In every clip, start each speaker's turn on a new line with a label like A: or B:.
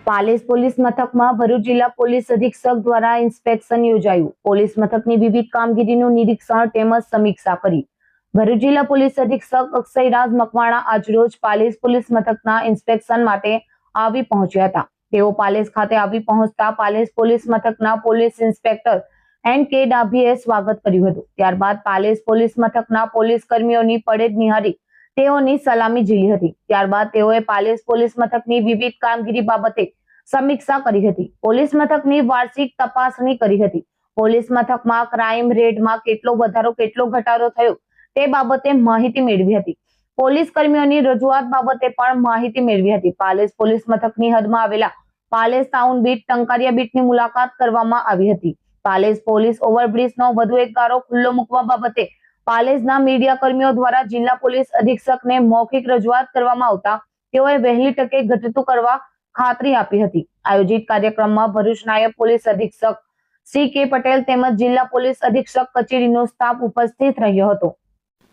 A: Palace police મથકમાં ભરૂચ જિલ્લા police અધિક્ષક દ્વારા ઇન્સ્પેક્શન યોજાયું. પોલીસ મથકની વિવિધ કામગીરીનું નિરીક્ષણ તેમજ સમીક્ષા કરી. ભરૂચ જિલ્લા પોલીસ અધિક્ષક અક્ષયરાજ મકવાણા આજરોજ પાલેસ પોલીસ મથકના ઇન્સ્પેક્શન માટે આવી પહોંચ્યા હતા. તેઓ પાલેસ ખાતે આવી પહોંચતા પાલેસ પોલીસ મથકના પોલીસ ઇન્સ્પેક્ટર N.K. ડાભીએ સ્વાગત કર્યું હતું. ત્યારબાદ પાલેસ પોલીસ મથકના પોલીસ કર્મીઓની પરેડ નિહાળી તેઓની સલામી ઝીલી હતી. ત્યારબાદ તેઓએ પાલેસ પોલીસ મથકની વિવિધ કામગીરી બાબતે સમીક્ષા કરી હતી. પોલીસ મથકની વાર્ષિક તપાસણી કરી હતી. પોલીસ મથકમાં ક્રાઇમ રેટમાં કેટલો વધારો કેટલો ઘટાડો થયો તે બાબતે માહિતી મેળવી હતી. પોલીસ કર્મીઓની રજૂઆત બાબતે પણ માહિતી મેળવી હતી. પાલેસ પોલીસ મથકની હદમાં આવેલા પાલેસ ટાઉન બીટ ટંકારિયા બીટની મુલાકાત કરવામાં આવી હતી. પાલેસ પોલીસ ઓવરબ્રિજનો વધુ એક ગાળો ખુલ્લો મૂકવા બાબતે પાલેસના મીડિયા કર્મીઓ દ્વારા જિલ્લા પોલીસ અધિક્ષકને મૌખિક રજૂઆત કરવામાં આવતા તેઓએ વહેલી તકે ઘટતું કરવા ખાતરી આપી હતી. આયોજિત કાર્યક્રમમાં ભરૂચ નાયબ પોલીસ અધિક્ષક C.K. પટેલ તેમજ જિલ્લા પોલીસ અધિક્ષક કચેરીનો સ્ટાફ ઉપસ્થિત રહ્યો હતો.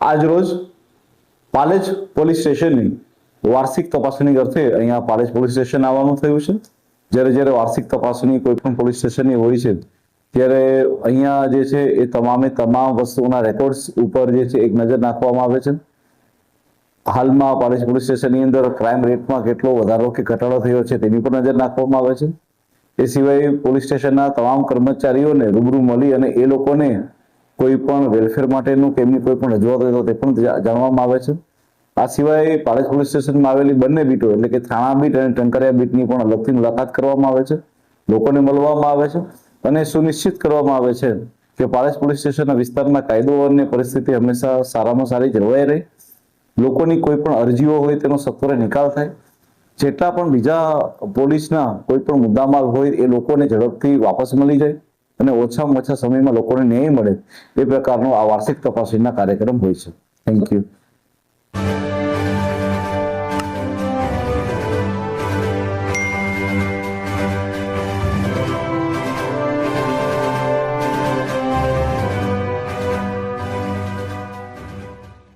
B: આજરોજ પાલેજ પોલીસ સ્ટેશનની વાર્ષિક તપાસણી અર્થે અહીંયા પાલેજ પોલીસ સ્ટેશન આવવાનું થયું છે. જ્યારે વાર્ષિક તપાસણી કોઈ પણ પોલીસ સ્ટેશનની હોય છે ત્યારે અહીંયા જે છે એ તમામ વસ્તુઓના રેકોર્ડ્સ ઉપર જે છે એક નજર નાખવામાં આવે છે. હાલમાં પાલેજ પોલીસ સ્ટેશનની અંદર ક્રાઇમ રેટમાં કેટલો વધારો કે ઘટાડો થયો છે તેની પર નજર નાખવામાં આવે છે. એ સિવાય પોલીસ સ્ટેશનના તમામ કર્મચારીઓને રૂબરૂ મળી અને એ લોકોને કોઈ પણ વેલફેર માટેનું કે એમની કોઈ પણ રજૂઆત હોય તો તે પણ જાણવામાં આવે છે. આ સિવાય પાલેજ પોલીસ સ્ટેશનમાં આવેલી બંને બીટો એટલે કે થાણા બીટ અને ટંકારિયા બીટની પણ અલગથી મુલાકાત કરવામાં આવે છે. લોકોને મળવામાં આવે છે અને સુનિશ્ચિત કરવામાં આવે છે કે પાલેજ પોલીસ સ્ટેશનના વિસ્તારમાં કાયદો અને પરિસ્થિતિ હંમેશા સારામાં સારી જળવાઈ રહે. લોકોની કોઈ પણ અરજીઓ હોય તેનો સત્વરે નિકાલ થાય. જેટલા પણ બીજા પોલીસના કોઈ પણ મુદ્દામાલ હોય એ લોકોને ઝડપથી વાપસ મળી જાય અને ઓછામાં ઓછા સમયમાં લોકોને ન્યાય મળે એ પ્રકારનો આ વાર્ષિક તપાસણીના કાર્યક્રમ હોય છે. Thank you.